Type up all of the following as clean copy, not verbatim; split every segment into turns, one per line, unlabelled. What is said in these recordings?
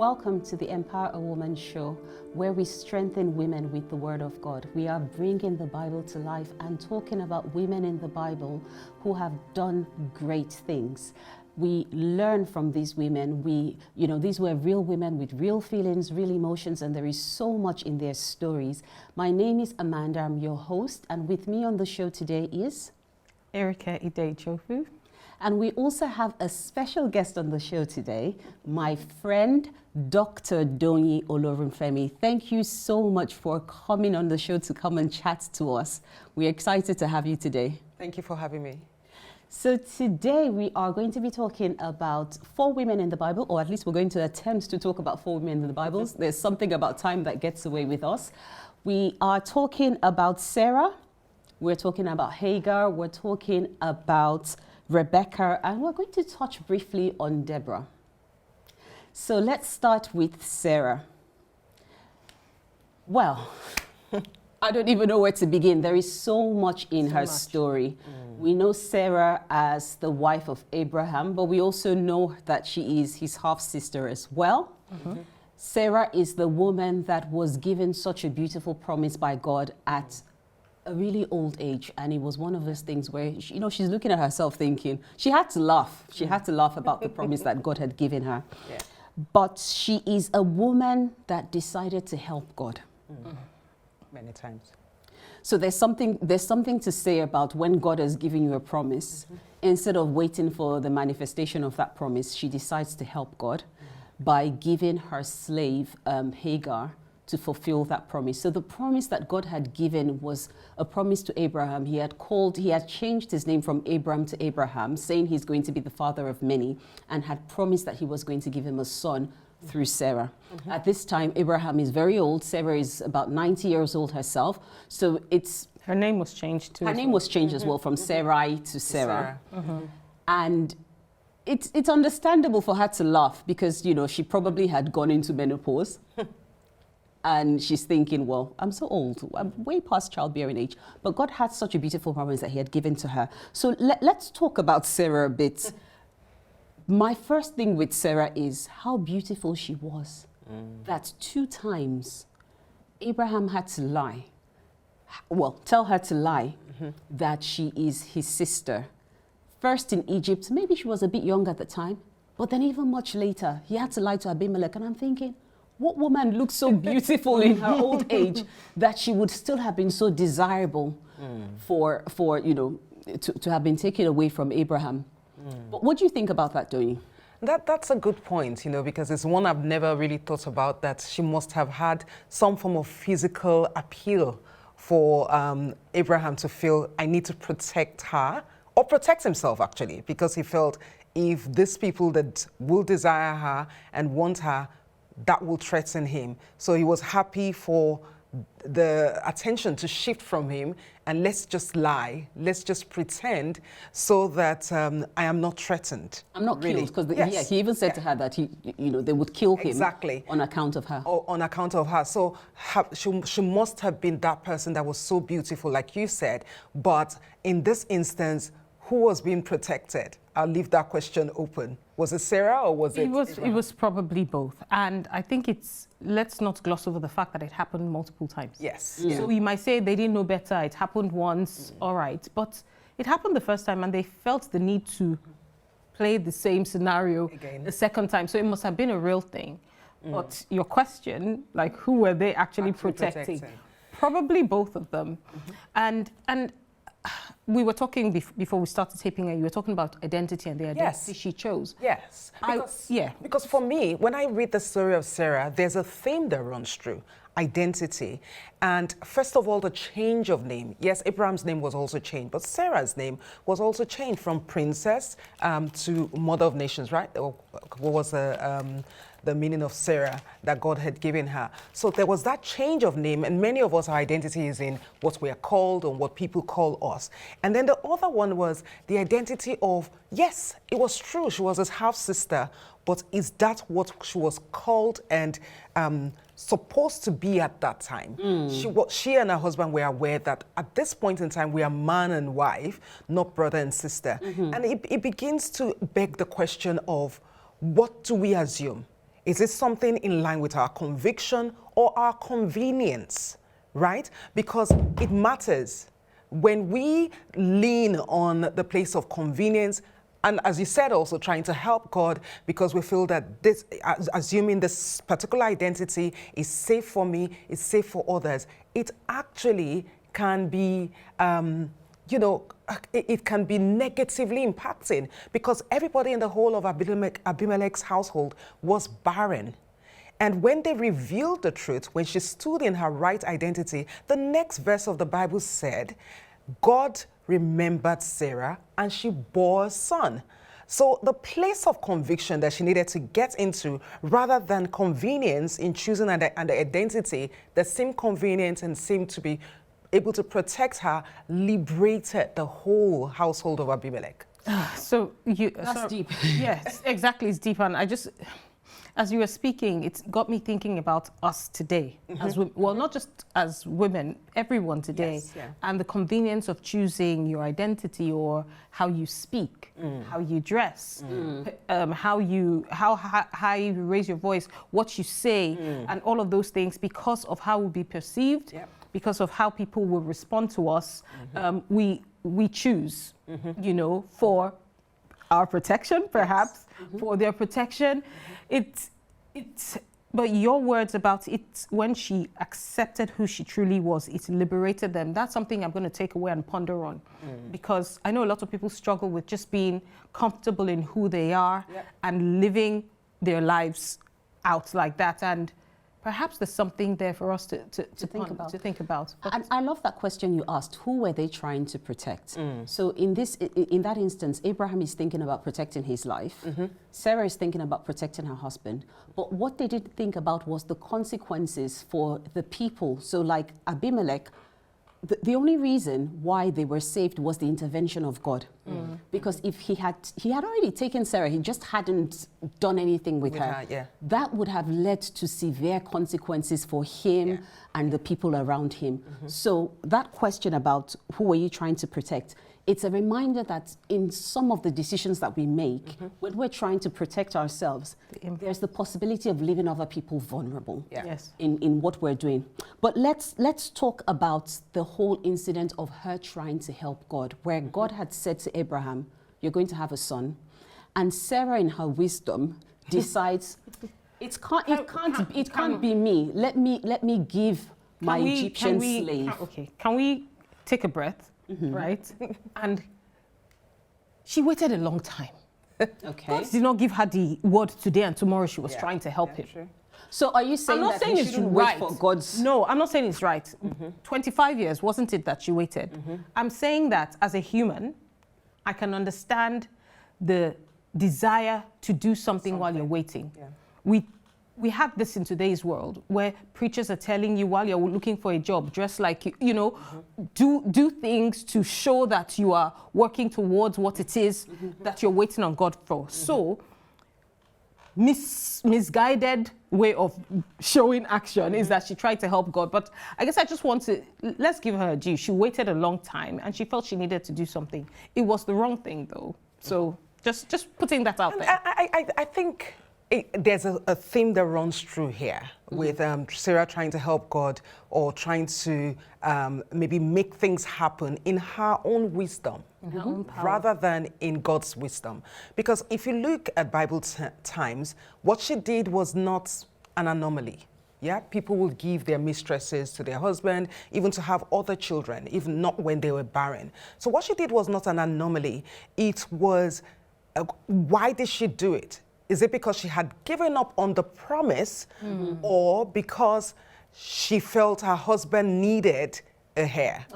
Welcome to the Empower a Woman show, where we strengthen women with the Word of God. We are bringing the Bible to life and talking about women in the Bible who have done great things. We learn from these women. These were real women with real feelings, real emotions, and there is so much in their stories. My name is Amanda. I'm your host, and with me on the show today is
Erica Ide-Chofu.
And we also have a special guest on the show today, my friend, Dr. Doyin Olorunfemi. Thank you so much for coming on the show to come and chat to us. We're excited to have you today.
Thank you for having me.
So today we are going to be talking about 4 women in the Bible, or at least we're going to attempt to talk about 4 women in the Bible. There's something about time that gets away with us. We are talking about Sarah, we're talking about Hagar, we're talking about Rebecca, and we're going to touch briefly on Deborah. So let's start with Sarah. Well, I don't even know where to begin. There is so much in her story. We know Sarah as the wife of Abraham, but we also know that she is his half-sister as well. Sarah is the woman that was given such a beautiful promise by God at a really old age, and it was one of those things where she's looking at herself thinking she had to laugh. She had to laugh about the promise that God had given her.
Yeah.
But she is a woman that decided to help God.
Many times.
So there's something to say about when God has given you a promise. Instead of waiting for the manifestation of that promise, she decides to help God by giving her slave Hagar to fulfill that promise. So the promise that God had given was a promise to Abraham. He had changed his name from Abram to Abraham, saying he's going to be the father of many, and had promised that he was going to give him a son through Sarah. At this time, Abraham is very old. Sarah is about 90 years old herself. So
her name was changed too.
Her name was changed as well, from Sarai to Sarah. And it's understandable for her to laugh because, she probably had gone into menopause. And she's thinking, well, I'm so old. I'm way past childbearing age. But God had such a beautiful promise that he had given to her. So let's talk about Sarah a bit. My first thing with Sarah is how beautiful she was. That 2 times Abraham had to lie. Well, tell her to lie that she is his sister. First in Egypt, maybe she was a bit young at the time. But then even much later, he had to lie to Abimelech. And I'm thinking, what woman looks so beautiful in her old age that she would still have been so desirable for to have been taken away from Abraham? But what do you think about that, Doyin?
That's a good point, because it's one I've never really thought about, that she must have had some form of physical appeal for Abraham to feel, I need to protect her, or protect himself actually, because he felt if these people that will desire her and want her, that will threaten him. So he was happy for the attention to shift from him, and let's just lie, let's just pretend so that I am not threatened.
I'm not
really.
killed, because he even said to her that they would kill him on account of her.
Or on account of her. So she must have been that person that was so beautiful, like you said. But in this instance, who was being protected? I'll leave that question open. Was it Sarah or was it?
It was probably both. And I think let's not gloss over the fact that it happened multiple times.
Yes.
So we might say they didn't know better, it happened once, all right. But it happened the first time and they felt the need to play the same scenario
again
the second time. So it must have been a real thing. But your question, like who were they actually protecting? Probably both of them. And we were talking before we started taping, and you were talking about identity and the identity she chose.
Yes. Because for me, when I read the story of Sarah, there's a theme that runs through: identity. And first of all, the change of name. Yes, Abraham's name was also changed, but Sarah's name was also changed from princess to mother of nations, right? Or what was the meaning of Sarah that God had given her. So there was that change of name, and many of us, our identity is in what we are called and what people call us. And then the other one was the identity of, yes, it was true, she was his half-sister, but is that what she was called and supposed to be at that time? She and her husband were aware that at this point in time, we are man and wife, not brother and sister. And it begins to beg the question of, what do we assume? Is it something in line with our conviction or our convenience, right? Because it matters. When we lean on the place of convenience, and as you said, also trying to help God because we feel that this, assuming this particular identity is safe for me, is safe for others, it actually can be, it can be negatively impacting because everybody in the whole of Abimelech's household was barren. And when they revealed the truth, when she stood in her right identity, the next verse of the Bible said, God remembered Sarah and she bore a son. So the place of conviction that she needed to get into, rather than convenience in choosing an identity that seemed convenient and seemed to be able to protect her, liberated the whole household of Abimelech.
That's
deep.
Yes, exactly. It's deep. And I just, as you were speaking, it's got me thinking about us today. As well, not just as women, everyone today.
Yes, yeah.
And the convenience of choosing your identity or how you speak, how you dress, how high you raise your voice, what you say, and all of those things because of how we'll be perceived.
Yep.
Because of how people will respond to us, we choose, for our protection, perhaps, for their protection. But your words about it, when she accepted who she truly was, it liberated them. That's something I'm going to take away and ponder on. Because I know a lot of people struggle with just being comfortable in who they are and living their lives out like that. And perhaps there's something there for us to think about.
And I love that question you asked. Who were they trying to protect? So in that instance, Abraham is thinking about protecting his life. Sarah is thinking about protecting her husband. But what they didn't think about was the consequences for the people. So like Abimelech, the only reason why they were saved was the intervention of God. Because if he had already taken Sarah, he just hadn't done anything with her. That would have led to severe consequences for him and the people around him. So that question about who were you trying to protect, it's a reminder that in some of the decisions that we make, when we're trying to protect ourselves, there's the possibility of leaving other people vulnerable in what we're doing. But let's talk about the whole incident of her trying to help God, where God had said to Abraham, you're going to have a son. And Sarah, in her wisdom, decides, it can't be me. Let me give my Egyptian slave.
Can we take a breath? Right? And she waited a long time. God did not give her the word today and tomorrow she was trying to help him.
True.
So are you saying that we shouldn't wait for God's...
No, I'm not saying it's right. 25 years, wasn't it that she waited? I'm saying that as a human, I can understand the desire to do something while you're waiting. We have this in today's world where preachers are telling you while you're looking for a job, dress like, do things to show that you are working towards what it is that you're waiting on God for. So, misguided way of showing action is that she tried to help God. But I guess I just want to, let's give her a due. She waited a long time and she felt she needed to do something. It was the wrong thing though. So just putting that out there.
I think there's a theme that runs through here with Sarah trying to help God or trying to maybe make things happen in her own wisdom rather than in God's wisdom. Because if you look at Bible times, what she did was not an anomaly. People would give their mistresses to their husband, even to have other children, even not when they were barren. So what she did was not an anomaly. It was, why did she do it? Is it because she had given up on the promise or because she felt her husband needed a heir?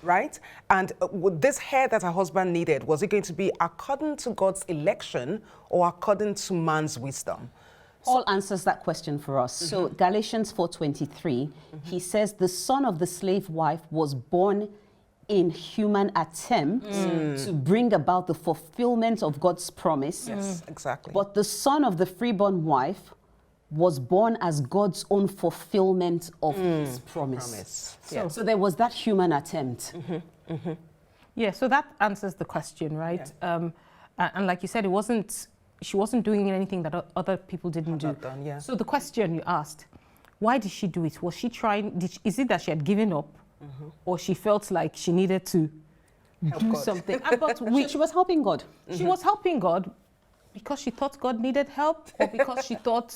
Right? And with this heir that her husband needed, was it going to be according to God's election or according to man's wisdom?
Paul answers that question for us. So Galatians 4:23, he says, the son of the slave wife was born in human attempt to bring about the fulfillment of God's promise.
Yes, exactly.
But the son of the freeborn wife was born as God's own fulfillment of his promise. So there was that human attempt.
Yeah, so that answers the question, right? And like you said, it wasn't she wasn't doing anything that other people didn't do.
Done, yeah.
So the question you asked, why did she do it? Was she trying, is it that she had given up, or she felt like she needed to do something? But
she was helping God.
She was helping God because she thought God needed help, or because she thought,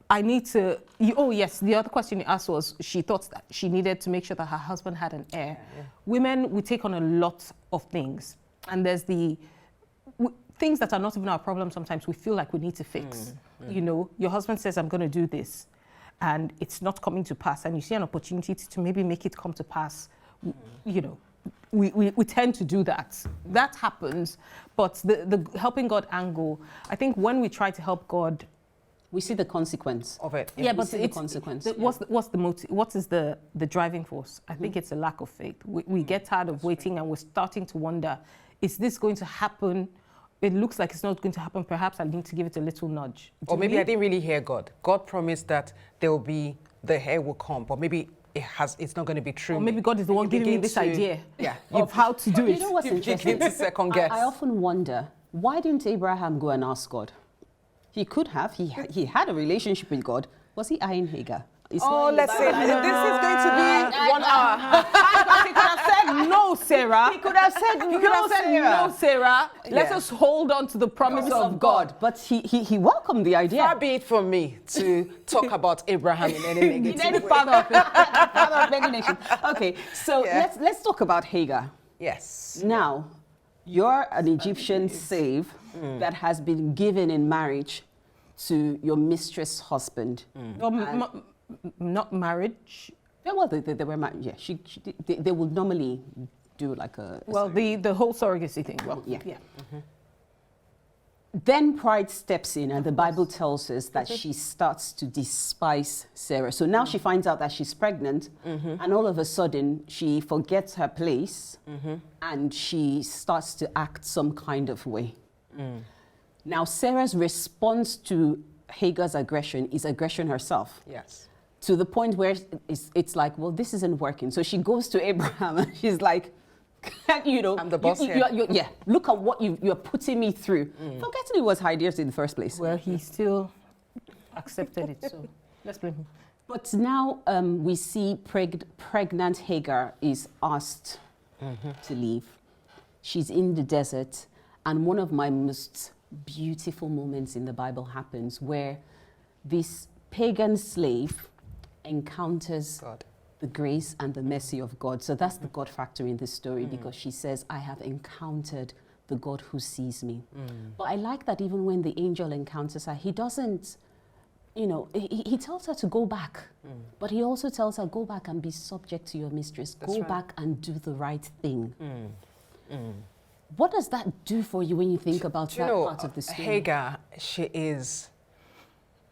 I need to, oh yes, the other question you asked was, she thought that she needed to make sure that her husband had an heir.
Yeah.
Women, we take on a lot of things. And there's things that are not even our problem sometimes we feel like we need to fix. You know, your husband says, I'm going to do this, and it's not coming to pass, and you see an opportunity to maybe make it come to pass. You know, we tend to do that. That happens, but the helping God angle, I think when we try to help God,
we see the consequence
of it.
Yeah, but
it's the consequence.
What's the motive? What is the driving force? I think it's a lack of faith. We get tired of waiting, and we're starting to wonder, is this going to happen? It looks like it's not going to happen. Perhaps I need to give it a little nudge.
Or maybe I didn't really hear God. God promised that the hair will come, but maybe it's not going to be true.
Or maybe God is the one giving me this idea of how to do it.
You know what's interesting?
To second guess.
I often wonder, why didn't Abraham go and ask God? He could have. He had a relationship with God. Was he eyeing Hagar?
Let's say this is going to be 1 hour.
He could have said no, Sarah.
He could have said
no, Sarah. Let us hold on to the promise of God.
But he welcomed the idea.
Far be it from me to talk about Abraham in any negative
in any
way.
part of many nations. Okay, so let's talk about Hagar.
Yes.
Now, you're an Egyptian slave that has been given in marriage to your mistress' husband.
Not marriage.
Yeah, well, they were married. Yeah, they would normally do like a...
Well, the whole surrogacy thing. Well,
yeah. Then pride steps in, and the Bible tells us that she starts to despise Sarah. So now she finds out that she's pregnant, and all of a sudden she forgets her place, and she starts to act some kind of way. Now Sarah's response to Hagar's aggression is aggression herself.
Yes.
To the point where it's like, well, this isn't working. So she goes to Abraham and she's like, you know,
I'm the boss here.
Yeah, look at what you're putting me through. Forgetting it was her ideas in the first place.
Well, he still accepted it, so let's blame him.
But now we see pregnant Hagar is asked to leave. She's in the desert, and one of my most beautiful moments in the Bible happens where this pagan slave encounters God, the grace and the mercy of God. So that's the God factor in this story, because she says, I have encountered the God who sees me. But I like that even when the angel encounters her, he doesn't, you know, he tells her to go back, but he also tells her, go back and be subject to your mistress. Go back and do the right thing. What does that do for you when you think about that part of the story?
Hagar, she is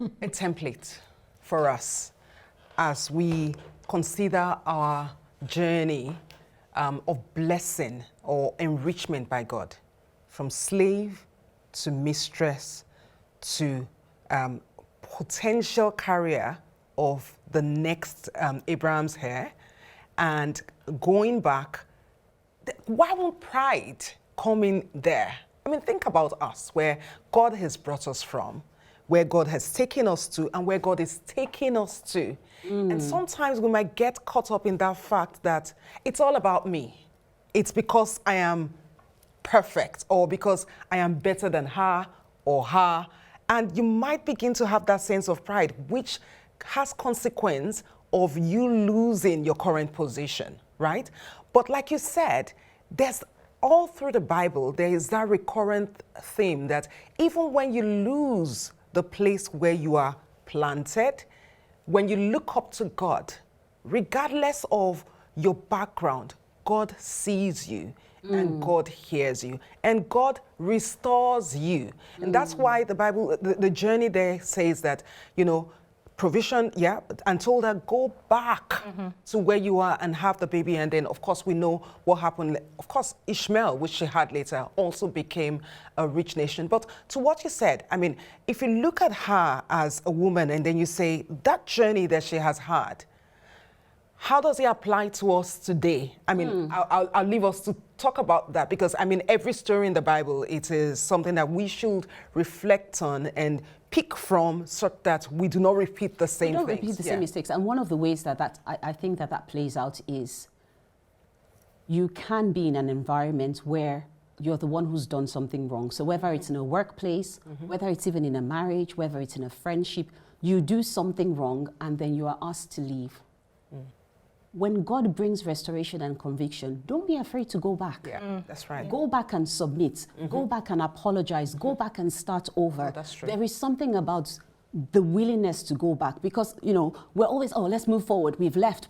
a template for us as we consider our journey of blessing or enrichment by God, from slave to mistress to potential carrier of the next Abraham's heir, and going back. Why won't pride come in there? I mean, think about us, where God has brought us from, where God has taken us to, and where God is taking us to. And sometimes we might get caught up in that fact that it's all about me. It's because I am perfect, or because I am better than her or her. And you might begin to have that sense of pride, which has consequence of you losing your current position, right? But like you said, there's all through the Bible, there is that recurrent theme that even when you lose the place where you are planted, when you look up to God, regardless of your background, God sees you and God hears you and God restores you. And that's why the Bible, the journey there says that, you know, provision, and told her, go back to where you are and have the baby. And then, of course, we know what happened. Of course, Ishmael, which she had later, also became a rich nation. But to what you said, I mean, if you look at her as a woman and then you say that journey that she has had, how does it apply to us today? I mean, I'll leave us to talk about that because, I mean, every story in the Bible, it is something that we should reflect on and pick from so that we do not repeat the same things.
We don't repeat the same mistakes. And one of the ways I think that plays out is you can be in an environment where you're the one who's done something wrong. So whether it's in a workplace, whether it's even in a marriage, whether it's in a friendship, you do something wrong and then you are asked to leave. When God brings restoration and conviction, don't be afraid to go back.
Yeah, that's right.
Go back and submit. Go back and apologize. Go back and start over.
Oh, that's true.
There is something about the willingness to go back because, you know, we're always, oh, let's move forward. We've left.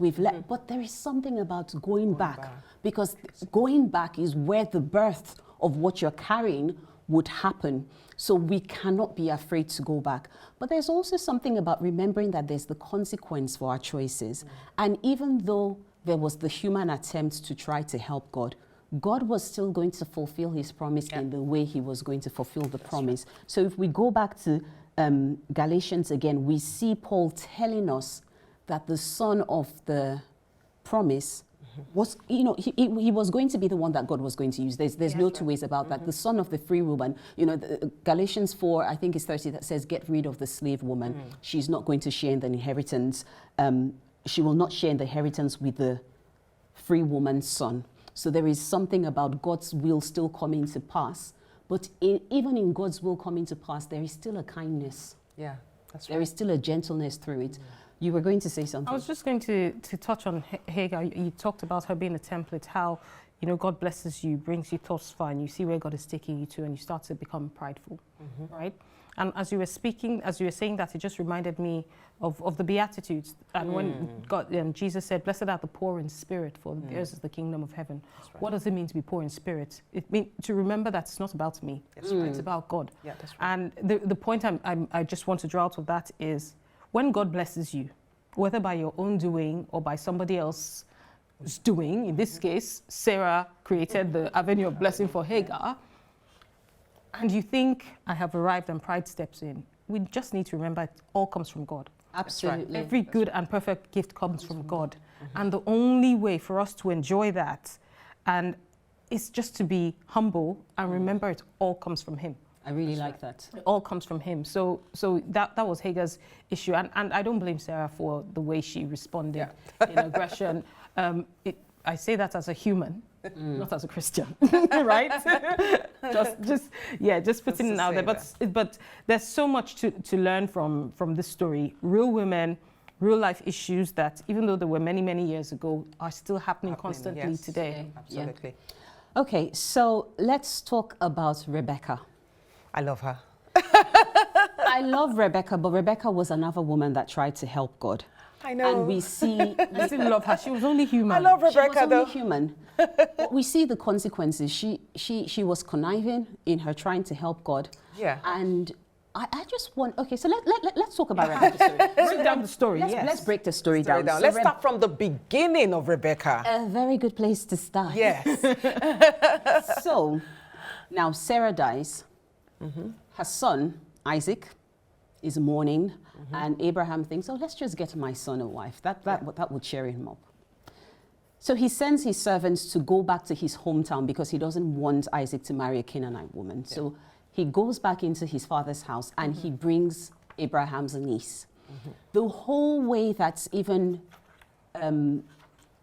But there is something about going back because going back is where the birth of what you're carrying would happen. So we cannot be afraid to go back. But there's also something about remembering that there's the consequence for our choices. And even though there was the human attempt to try to help God, God was still going to fulfill his promise in the way he was going to fulfill the promise. Right. So if we go back to Galatians again, we see Paul telling us that the son of the promise was, you know, he was going to be the one that God was going to use. There's no two ways about that. The son of the free woman, you know, Galatians 4, I think it's 30, that says, get rid of the slave woman. She's not going to share in the inheritance. She will not share in the inheritance with the free woman's son. So there is something about God's will still coming to pass. But even in God's will coming to pass, there is still a kindness.
Yeah, that's right.
There is still a gentleness through it. You were going to say something.
I was just going to touch on Hagar. You talked about her being a template, how, you know, God blesses you, brings you thus far, and you see where God is taking you to, and you start to become prideful, right? And as you were speaking, as you were saying that, it just reminded me of the Beatitudes. And when Jesus said, blessed are the poor in spirit, for theirs is the kingdom of heaven. Right. What does it mean to be poor in spirit? It means to remember that it's not about me. It's about God. Yeah, that's right. And the point I just want to draw out of that is, when God blesses you, whether by your own doing or by somebody else's doing, in this case, Sarah created the avenue of blessing for Hagar, and you think, I have arrived and pride steps in, we just need to remember it all comes from God.
Absolutely.
Right. Every good and perfect gift comes from God. And the only way for us to enjoy that and is just to be humble and remember it all comes from him.
I really like that.
It all comes from him. So that was Hagar's issue. And I don't blame Sarah for the way she responded in aggression. I say that as a human, not as a Christian, right? just putting it out there. But there's so much to learn from this story. Real women, real life issues that, even though they were many, many years ago, are still happening constantly today.
Absolutely.
Yeah. Okay, so let's talk about Rebecca.
I love her.
I love Rebecca, but Rebecca was another woman that tried to help God.
I know.
And we see...
I still love her. She was only human.
I love Rebecca,
though. She was only human. But we see the consequences. She was conniving in her trying to help God.
Yeah.
And I just want... Okay, so let's talk about Rebecca's story.
Break down the story,
Let's break the story down. So
let's start from the beginning of Rebecca.
A very good place to start.
Yes.
So, now Sarah dies. Her son, Isaac, is mourning, and Abraham thinks, oh, let's just get my son a wife. That would cheer him up. So he sends his servants to go back to his hometown because he doesn't want Isaac to marry a Canaanite woman. Yeah. So he goes back into his father's house and he brings Abraham's niece. The whole way that's even...
Can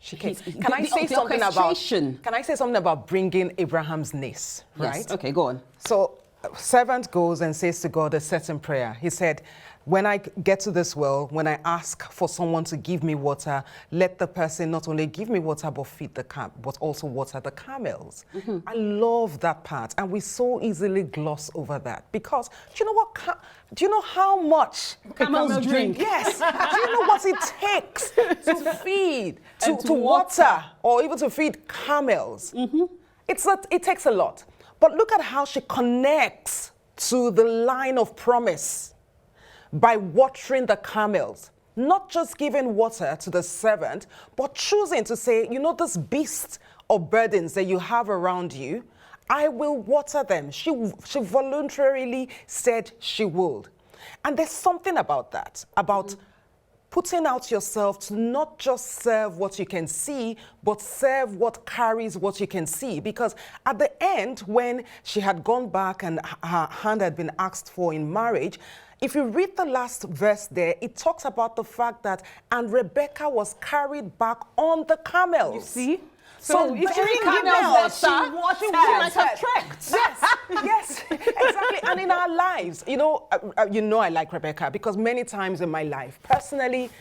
I say something about bringing Abraham's niece, right?
Yes. Okay, go on.
So servant goes and says to God a certain prayer. He said, when I get to this well, when I ask for someone to give me water, let the person not only give me water, but feed the but also water the camels. I love that part. And we so easily gloss over that because do you know what? Do you know how much
camels drink?
Yes. Do you know what it takes to feed, to water, or even to feed camels? It takes a lot. But look at how she connects to the line of promise by watering the camels. Not just giving water to the servant, but choosing to say, you know, this beast of burdens that you have around you, I will water them. She voluntarily said she would. And there's something about that, about putting out yourself to not just serve what you can see, but serve what carries what you can see. Because at the end, when she had gone back and her hand had been asked for in marriage, if you read the last verse there, it talks about the fact that, and Rebecca was carried back on the camels.
You see?
So
if she
very
didn't
camels,
she might have trekked.
Yes, exactly. And in our lives, you know I like Rebecca because many times in my life, personally,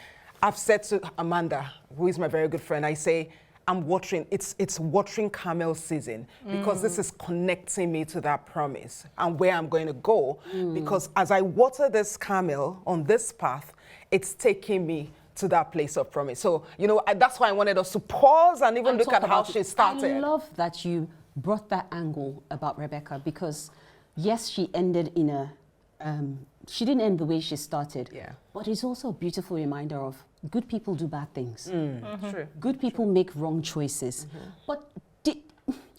I've said to Amanda, who is my very good friend, I say, I'm watering, it's watering camel season because this is connecting me to that promise and where I'm going to go. Because as I water this camel on this path, it's taking me to that place of promise. So, you know, that's why I wanted us to pause and even look at how she started.
I love that you brought that angle about Rebecca because, yes, she ended in a, she didn't end the way she started.
Yeah.
But it's also a beautiful reminder of good people do bad things.
True.
Good people make wrong choices. But,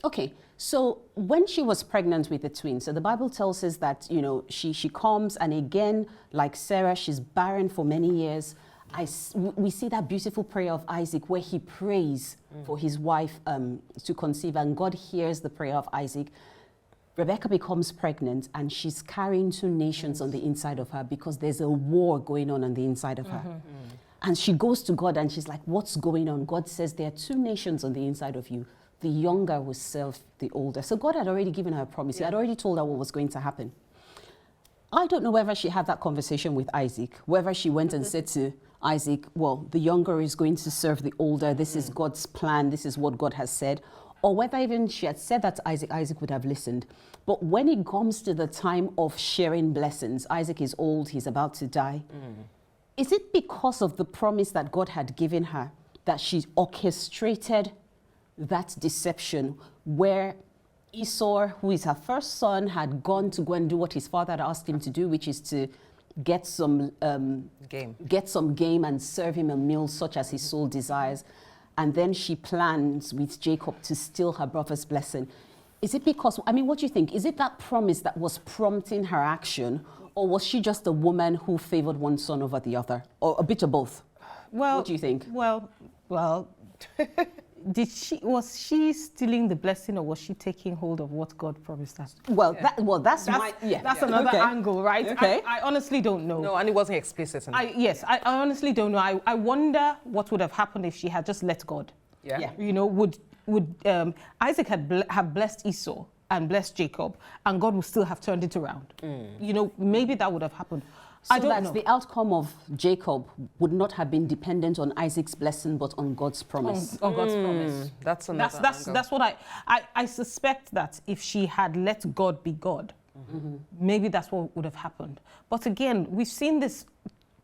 okay, so when she was pregnant with the twins, so the Bible tells us that, you know, she comes and again, like Sarah, she's barren for many years. We see that beautiful prayer of Isaac where he prays for his wife to conceive and God hears the prayer of Isaac. Rebecca becomes pregnant and she's carrying 2 nations on the inside of her because there's a war going on the inside of her. And she goes to God and she's like, what's going on? God says there are 2 nations on the inside of you. The younger will serve the older. So God had already given her a promise. He had already told her what was going to happen. I don't know whether she had that conversation with Isaac, whether she went and said to Isaac, well, the younger is going to serve the older. This is God's plan. This is what God has said. Or whether even she had said that to Isaac, Isaac would have listened. But when it comes to the time of sharing blessings, Isaac is old, he's about to die. Is it because of the promise that God had given her that she orchestrated that deception where Esau, who is her first son, had gone to go and do what his father had asked him to do, which is to get some game and serve him a meal such as his soul desires. And then she plans with Jacob to steal her brother's blessing. Is it because, I mean, what do you think? Is it that promise that was prompting her action, or was she just a woman who favored one son over the other, or a bit of both?
Well,
what do you think?
Well, was she stealing the blessing, or was she taking hold of what God promised her?
Well, that's
another angle, right?
Okay.
I honestly don't know.
No, and it wasn't explicit enough.
I honestly don't know. I wonder what would have happened if she had just let God.
Yeah.
You know, would Isaac have blessed Esau and blessed Jacob, and God would still have turned it around? You know, maybe that would have happened.
So
I don't know.
the outcome of Jacob would not have been dependent on Isaac's blessing, but on God's promise.
On God's promise.
That's another angle.
That's what I suspect, that if she had let God be God, maybe that's what would have happened. But again, we've seen this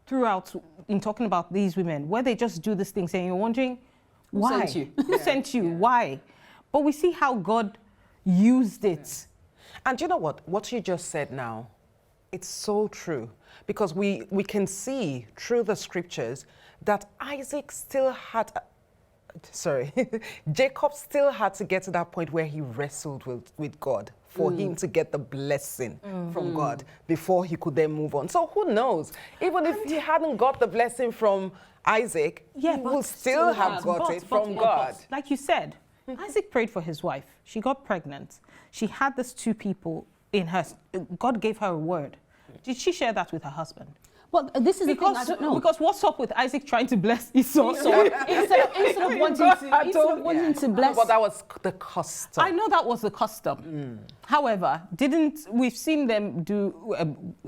throughout in talking about these women, where they just do this thing, saying, you're wondering, why?
Who sent you?
Who sent you? Why? But we see how God used it.
And you know what? What you just said now, it's so true. Because we can see through the scriptures that Isaac still had, Jacob still had to get to that point where he wrestled with God for him to get the blessing from God before he could then move on. So who knows? Even if he hadn't got the blessing from Isaac, he will still have got it from God.
Like you said, Isaac prayed for his wife. She got pregnant. She had these 2 people in her. God gave her a word. Did she share that with her husband?
Well, this is the thing, I don't know.
Because what's up with Isaac trying to bless Esau?
Instead of wanting to bless...
But that was the custom.
I know that was the custom. However, we've seen them do...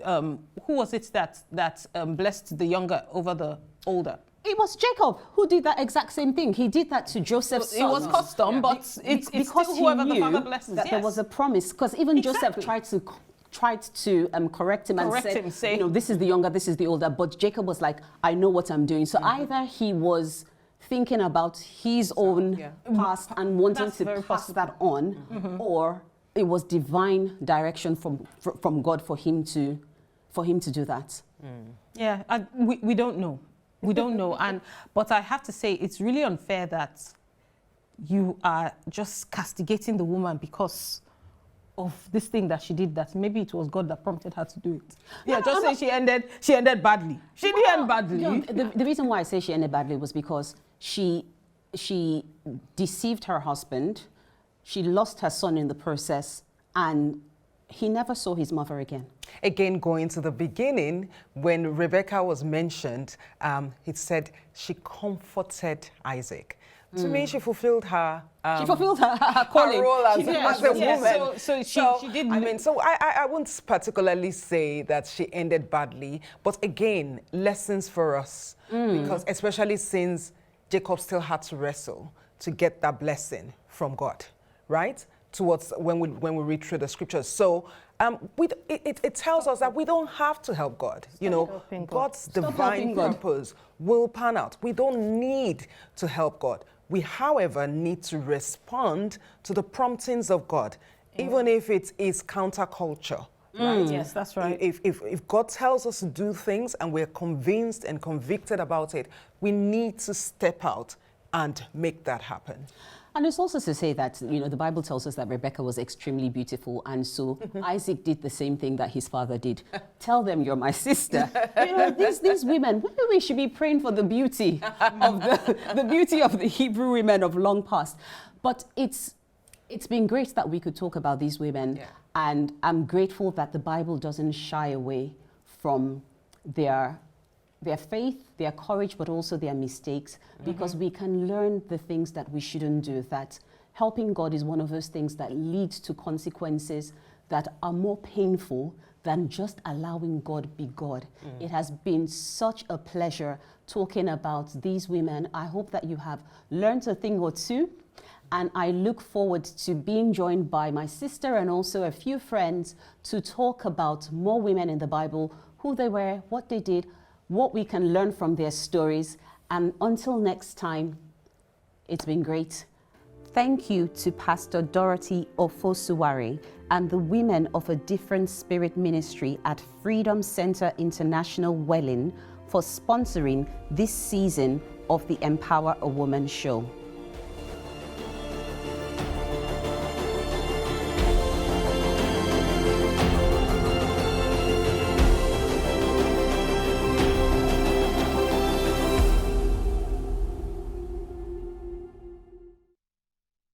who was it that blessed the younger over the older?
It was Jacob who did that exact same thing. He did that to Joseph's son.
It was custom, but it's
because
still whoever the father blesses.
That there was a promise. Because even Joseph tried to correct him and said, you know, this is the younger, this is the older. But Jacob was like, I know what I'm doing. So either he was thinking about his own past and wanting to pass that on, or it was divine direction from God for him to do that.
Yeah, we don't know. We don't know. But I have to say, it's really unfair that you are just castigating the woman because of this thing that she did, that maybe it was God that prompted her to do it. Yeah, just say she ended badly. She didn't end badly.
No, the reason why I say she ended badly was because she deceived her husband, she lost her son in the process, and he never saw his mother again.
Again, going to the beginning, when Rebecca was mentioned, it said she comforted Isaac. To me, she fulfilled her
She fulfilled her calling.
Her role as,
She did.
as a woman.
So she did.
I mean, so I wouldn't particularly say that she ended badly, but again, lessons for us, because especially since Jacob still had to wrestle to get that blessing from God, right? Towards when we read through the scriptures. So it tells us that we don't have to help God. You know, God's divine purpose will pan out. We don't need to help God. We, however, need to respond to the promptings of God, even if it is counterculture. Right?
Yes, that's right.
If God tells us to do things and we're convinced and convicted about it, we need to step out and make that happen.
And it's also to say that, you know, the Bible tells us that Rebecca was extremely beautiful, and so Isaac did the same thing that his father did. Tell them you're my sister. You know, these women, maybe we should be praying for the beauty of the beauty of the Hebrew women of long past. But it's been great that we could talk about these women, and I'm grateful that the Bible doesn't shy away from their faith, their courage, but also their mistakes, because we can learn the things that we shouldn't do. That helping God is one of those things that leads to consequences that are more painful than just allowing God be God. It has been such a pleasure talking about these women. I hope that you have learned a thing or two, and I look forward to being joined by my sister and also a few friends to talk about more women in the Bible, who they were, what they did, what we can learn from their stories. And until next time, it's been great. Thank you to Pastor Dorothy Ofosuware and the women of A Different Spirit Ministry at Freedom Center International Welling for sponsoring this season of the Empower a Woman show.